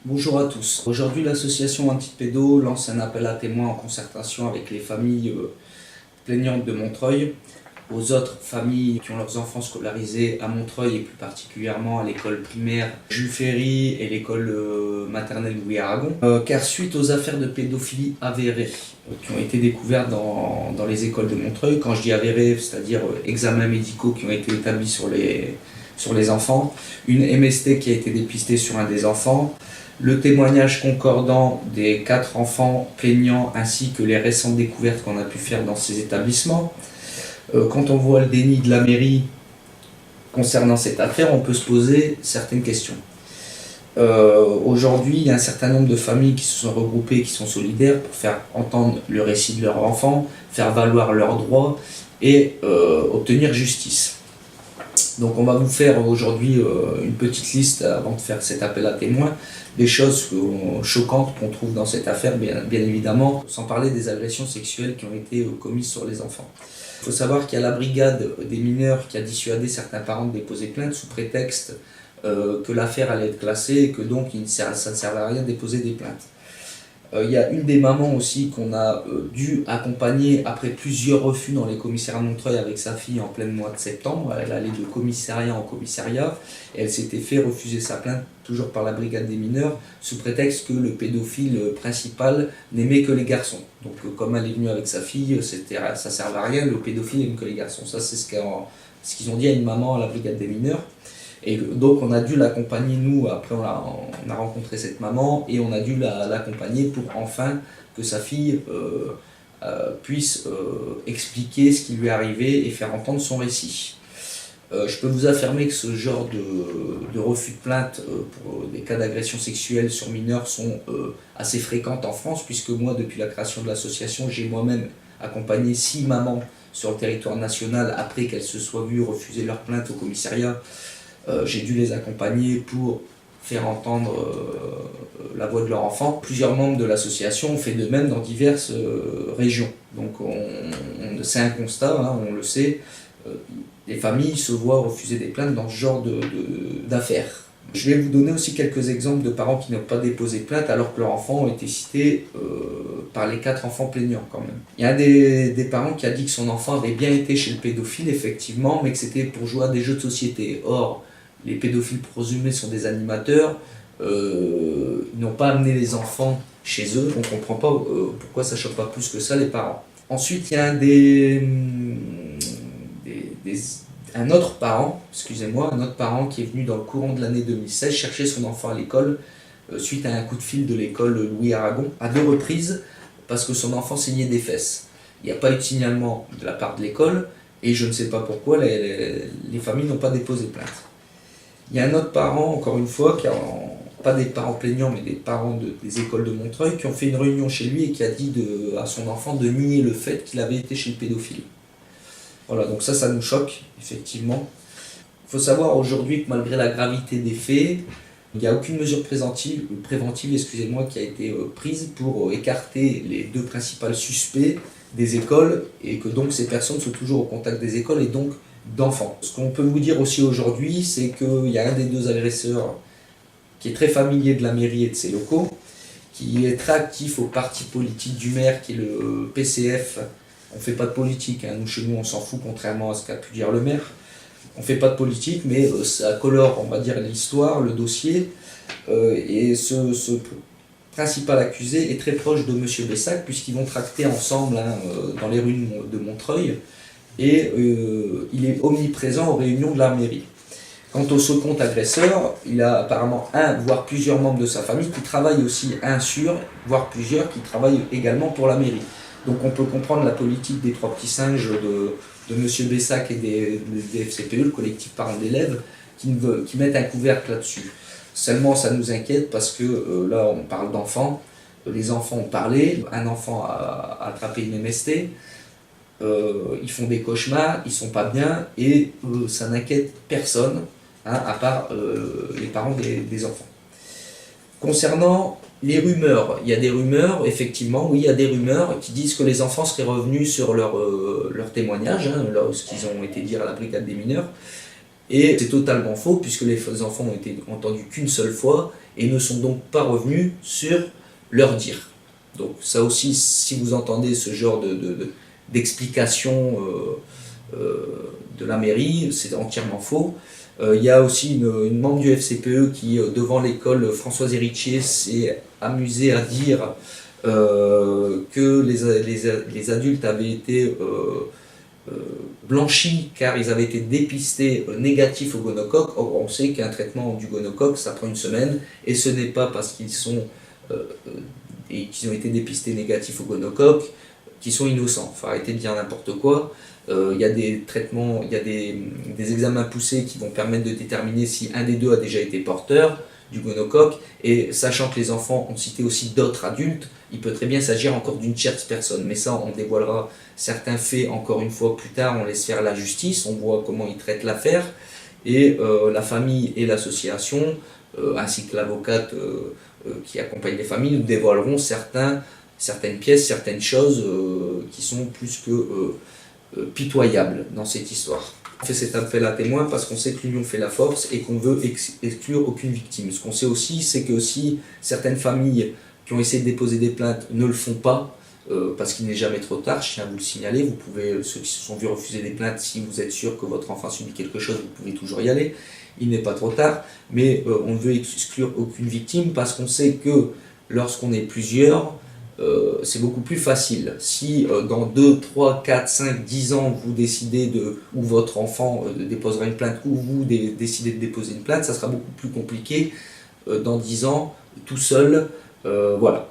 Bonjour à tous. Aujourd'hui, l'association Antipédo lance un appel à témoins en concertation avec les familles plaignantes de Montreuil, aux autres familles qui ont leurs enfants scolarisés à Montreuil et plus particulièrement à l'école primaire Jules Ferry et l'école maternelle Louis Aragon. Car suite aux affaires de pédophilie avérées qui ont été découvertes dans les écoles de Montreuil, quand je dis avérées, c'est-à-dire examens médicaux qui ont été établis sur les enfants, une MST qui a été dépistée sur un des enfants, le témoignage concordant des 4 enfants plaignants ainsi que les récentes découvertes qu'on a pu faire dans ces établissements. Quand on voit le déni de la mairie concernant cette affaire, on peut se poser certaines questions. Aujourd'hui, il y a un certain nombre de familles qui se sont regroupées, qui sont solidaires pour faire entendre le récit de leurs enfants, faire valoir leurs droits et obtenir justice. Donc on va vous faire aujourd'hui une petite liste avant de faire cet appel à témoins, des choses choquantes qu'on trouve dans cette affaire, bien évidemment, sans parler des agressions sexuelles qui ont été commises sur les enfants. Il faut savoir qu'il y a la brigade des mineurs qui a dissuadé certains parents de déposer plainte sous prétexte que l'affaire allait être classée et que donc ça ne servait à rien de déposer des plaintes. Il y a une des mamans aussi qu'on a dû accompagner après plusieurs refus dans les commissariats de Montreuil avec sa fille en plein mois de septembre. Elle allait de commissariat en commissariat et elle s'était fait refuser sa plainte toujours par la brigade des mineurs sous prétexte que le pédophile principal n'aimait que les garçons. Donc comme elle est venue avec sa fille, ça ne servait à rien, le pédophile n'aime que les garçons. Ça c'est ce qu'ils ont dit à une maman à la brigade des mineurs. Et donc on a dû l'accompagner, nous, après on a rencontré cette maman et on a dû l'accompagner pour enfin que sa fille puisse expliquer ce qui lui est arrivé et faire entendre son récit. Je peux vous affirmer que ce genre de refus de plainte pour des cas d'agression sexuelle sur mineurs sont assez fréquentes en France, puisque moi, depuis la création de l'association, j'ai moi-même accompagné 6 mamans sur le territoire national après qu'elles se soient vues refuser leur plainte au commissariat. J'ai dû les accompagner pour faire entendre la voix de leur enfant. Plusieurs membres de l'association ont fait de même dans diverses régions. Donc c'est un constat, hein, on le sait, les familles se voient refuser des plaintes dans ce genre d'affaires. Je vais vous donner aussi quelques exemples de parents qui n'ont pas déposé plainte alors que leurs enfants ont été cités par les 4 enfants plaignants quand même. Il y a un des parents qui a dit que son enfant avait bien été chez le pédophile effectivement, mais que c'était pour jouer à des jeux de société. Or, les pédophiles présumés sont des animateurs, ils n'ont pas amené les enfants chez eux, on ne comprend pas pourquoi ça ne choque pas plus que ça les parents. Ensuite, il y a un autre parent qui est venu dans le courant de l'année 2016 chercher son enfant à l'école suite à un coup de fil de l'école Louis Aragon à 2 reprises parce que son enfant saignait des fesses. Il n'y a pas eu de signalement de la part de l'école et je ne sais pas pourquoi les familles n'ont pas déposé plainte. Il y a un autre parent, encore une fois, pas des parents plaignants, mais des parents des écoles de Montreuil, qui ont fait une réunion chez lui et qui a dit à son enfant de nier le fait qu'il avait été chez le pédophile. Voilà, donc ça nous choque, effectivement. Il faut savoir aujourd'hui que malgré la gravité des faits, il n'y a aucune mesure préventive qui a été prise pour écarter les 2 principaux suspects des écoles et que donc ces personnes sont toujours au contact des écoles et donc d'enfants. Ce qu'on peut vous dire aussi aujourd'hui, c'est qu'il y a un des 2 agresseurs qui est très familier de la mairie et de ses locaux, qui est très actif au parti politique du maire, qui est le PCF. On ne fait pas de politique, hein. Nous, chez nous, on s'en fout, contrairement à ce qu'a pu dire le maire. On ne fait pas de politique, mais ça colore, on va dire, l'histoire, le dossier. Et ce principal accusé est très proche de M. Bessac, puisqu'ils vont tracter ensemble dans les rues de Montreuil. Et il est omniprésent aux réunions de la mairie. Quant au second agresseur, il a apparemment un, voire plusieurs membres de sa famille qui travaillent aussi, voire plusieurs, qui travaillent également pour la mairie. Donc on peut comprendre la politique des 3 petits singes de M. Bessac et des FCPE, le collectif parents d'élèves, qui mettent un couvercle là-dessus. Seulement ça nous inquiète parce que là on parle d'enfants, les enfants ont parlé, un enfant a attrapé une MST, ils font des cauchemars, ils sont pas bien et ça n'inquiète personne, hein, à part les parents des enfants. Concernant les rumeurs, il y a des rumeurs, effectivement, oui, il y a des rumeurs qui disent que les enfants seraient revenus sur leur témoignage, hein, ce qu'ils ont été dire à la brigade des mineurs, et c'est totalement faux puisque les enfants ont été entendus qu'une seule fois et ne sont donc pas revenus sur leur dire. Donc ça aussi, si vous entendez ce genre d'explication de la mairie, c'est entièrement faux. Il y a aussi une membre du FCPE qui, devant l'école Françoise Héritier, s'est amusée à dire que les adultes avaient été blanchis car ils avaient été dépistés négatifs au gonocoque. Or, on sait qu'un traitement du gonocoque, ça prend une semaine, et ce n'est pas parce qu'ils ont été dépistés négatifs au gonocoque qu'ils sont innocents. Faut arrêter de dire n'importe quoi. Il y a des traitements, il y a des examens poussés qui vont permettre de déterminer si un des deux a déjà été porteur du gonocoque, et sachant que les enfants ont cité aussi d'autres adultes, il peut très bien s'agir encore d'une tierce personne, mais ça on dévoilera certains faits encore une fois plus tard, on laisse faire la justice, on voit comment ils traitent l'affaire, et la famille et l'association, ainsi que l'avocate qui accompagne les familles, nous dévoileront certaines pièces, certaines choses qui sont plus que pitoyables dans cette histoire. On fait cet appel à témoins parce qu'on sait que l'union fait la force et qu'on veut exclure aucune victime. Ce qu'on sait aussi, c'est que si certaines familles qui ont essayé de déposer des plaintes ne le font pas, parce qu'il n'est jamais trop tard, je tiens à vous le signaler, vous pouvez, ceux qui se sont vus refuser des plaintes, si vous êtes sûr que votre enfant subit quelque chose, vous pouvez toujours y aller, il n'est pas trop tard, mais on ne veut exclure aucune victime parce qu'on sait que lorsqu'on est plusieurs, c'est beaucoup plus facile. Si dans 2, 3, 4, 5, 10 ans, vous décidez ou votre enfant déposera une plainte, ou vous décidez de déposer une plainte, ça sera beaucoup plus compliqué dans 10 ans, tout seul. Voilà.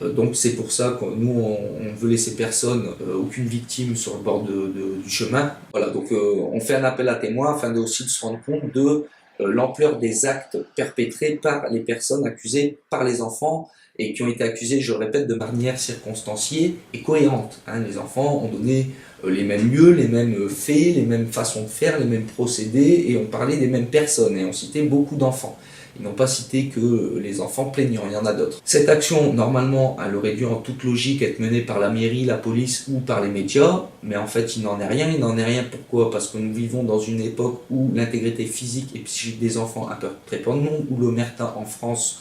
Donc c'est pour ça que nous, on ne veut laisser personne, aucune victime sur le bord du chemin. Voilà, donc on fait un appel à témoins afin aussi de se rendre compte de l'ampleur des actes perpétrés par les personnes accusées par les enfants, et qui ont été accusés, je le répète, de manière circonstanciée et cohérente. Les enfants ont donné les mêmes lieux, les mêmes faits, les mêmes façons de faire, les mêmes procédés, et ont parlé des mêmes personnes, et ont cité beaucoup d'enfants. Ils n'ont pas cité que les enfants plaignants, il y en a d'autres. Cette action, normalement, elle aurait dû en toute logique être menée par la mairie, la police ou par les médias, mais en fait, il n'en est rien. Il n'en est rien, pourquoi? Parce que nous vivons dans une époque où l'intégrité physique et psychique des enfants a très peu de nom, où l'omerta en France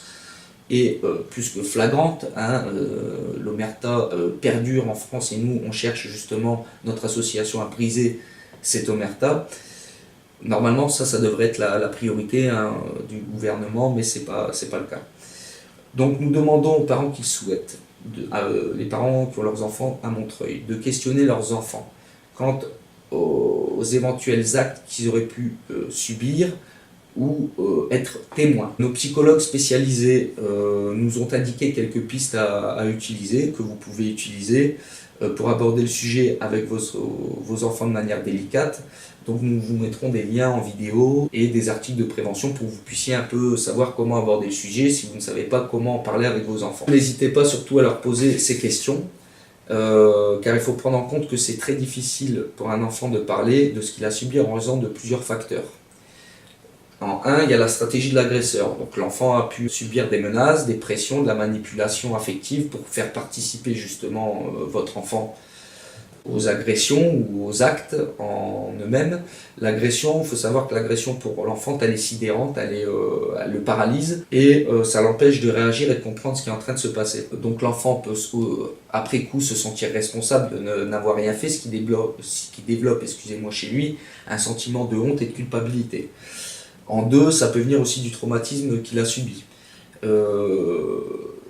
est plus que flagrante. L'omerta perdure en France, et nous, on cherche justement, notre association, à briser cette omerta. Normalement, ça devrait être la priorité du gouvernement, mais c'est pas le cas. Donc nous demandons aux parents qui souhaitent, les parents qui ont leurs enfants à Montreuil, de questionner leurs enfants quant aux éventuels actes qu'ils auraient pu subir ou être témoins. Nos psychologues spécialisés nous ont indiqué quelques pistes à utiliser, que vous pouvez utiliser pour aborder le sujet avec vos enfants de manière délicate. Donc nous vous mettrons des liens en vidéo et des articles de prévention pour que vous puissiez un peu savoir comment aborder le sujet si vous ne savez pas comment en parler avec vos enfants. N'hésitez pas surtout à leur poser ces questions, car il faut prendre en compte que c'est très difficile pour un enfant de parler de ce qu'il a subi en raison de plusieurs facteurs. En un, il y a la stratégie de l'agresseur. Donc l'enfant a pu subir des menaces, des pressions, de la manipulation affective pour faire participer justement votre enfant aux agressions ou aux actes en eux-mêmes. L'agression, il faut savoir que l'agression pour l'enfant, elle est sidérante, elle le paralyse, et ça l'empêche de réagir et de comprendre ce qui est en train de se passer. Donc l'enfant peut après coup se sentir responsable de n'avoir rien fait, ce qui développe, excusez-moi, chez lui un sentiment de honte et de culpabilité. En deux, ça peut venir aussi du traumatisme qu'il a subi.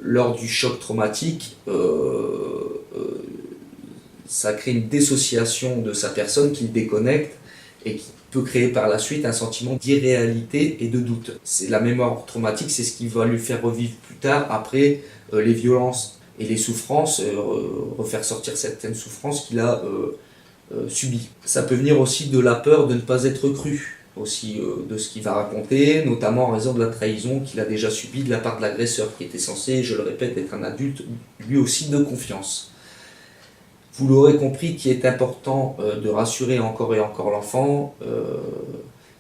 Lors du choc traumatique, ça crée une dissociation de sa personne qui le déconnecte et qui peut créer par la suite un sentiment d'irréalité et de doute. C'est la mémoire traumatique, c'est ce qui va lui faire revivre plus tard, après, les violences et les souffrances, refaire sortir certaines souffrances qu'il a subies. Ça peut venir aussi de la peur de ne pas être cru, aussi de ce qu'il va raconter, notamment en raison de la trahison qu'il a déjà subie de la part de l'agresseur, qui était censé, je le répète, être un adulte lui aussi de confiance. Vous l'aurez compris qu'il est important de rassurer encore et encore l'enfant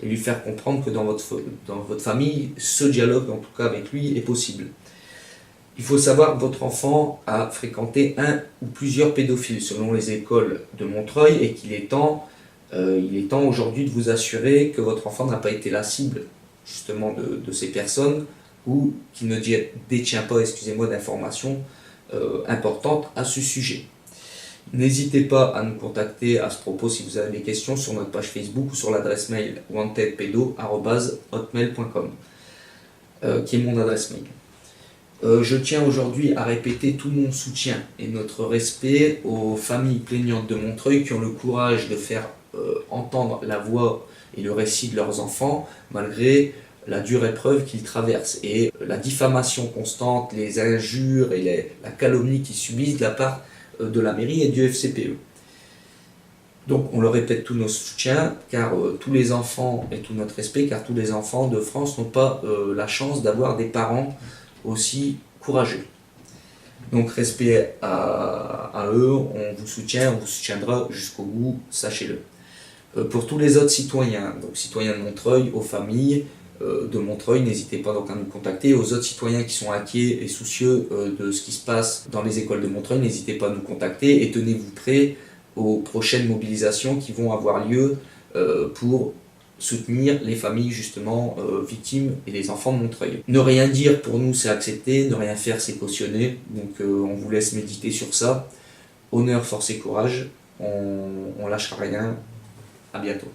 et lui faire comprendre que dans votre famille, ce dialogue, en tout cas avec lui, est possible. Il faut savoir que votre enfant a fréquenté un ou plusieurs pédophiles selon les écoles de Montreuil, et qu'il est temps aujourd'hui de vous assurer que votre enfant n'a pas été la cible justement de ces personnes ou qui ne détient pas, excusez-moi, d'informations importantes à ce sujet. N'hésitez pas à nous contacter à ce propos si vous avez des questions sur notre page Facebook ou sur l'adresse mail wantedpedo@hotmail.com qui est mon adresse mail. Je tiens aujourd'hui à répéter tout mon soutien et notre respect aux familles plaignantes de Montreuil qui ont le courage de faire entendre la voix et le récit de leurs enfants malgré la dure épreuve qu'ils traversent et la diffamation constante, les injures et la calomnie qu'ils subissent de la part de la mairie et du FCPE. Donc on leur répète tous nos soutiens, car tous les enfants, et tout notre respect, car tous les enfants de France n'ont pas la chance d'avoir des parents aussi courageux. Donc respect à eux, on vous soutient, on vous soutiendra jusqu'au bout, sachez-le. Pour tous les autres citoyens, donc citoyens de Montreuil, aux familles de Montreuil, n'hésitez pas donc à nous contacter. Aux autres citoyens qui sont inquiets et soucieux de ce qui se passe dans les écoles de Montreuil, n'hésitez pas à nous contacter et tenez-vous prêts aux prochaines mobilisations qui vont avoir lieu pour soutenir les familles justement victimes et les enfants de Montreuil. Ne rien dire pour nous c'est accepter, ne rien faire c'est cautionner, donc on vous laisse méditer sur ça. Honneur, force et courage, on lâchera rien, à bientôt.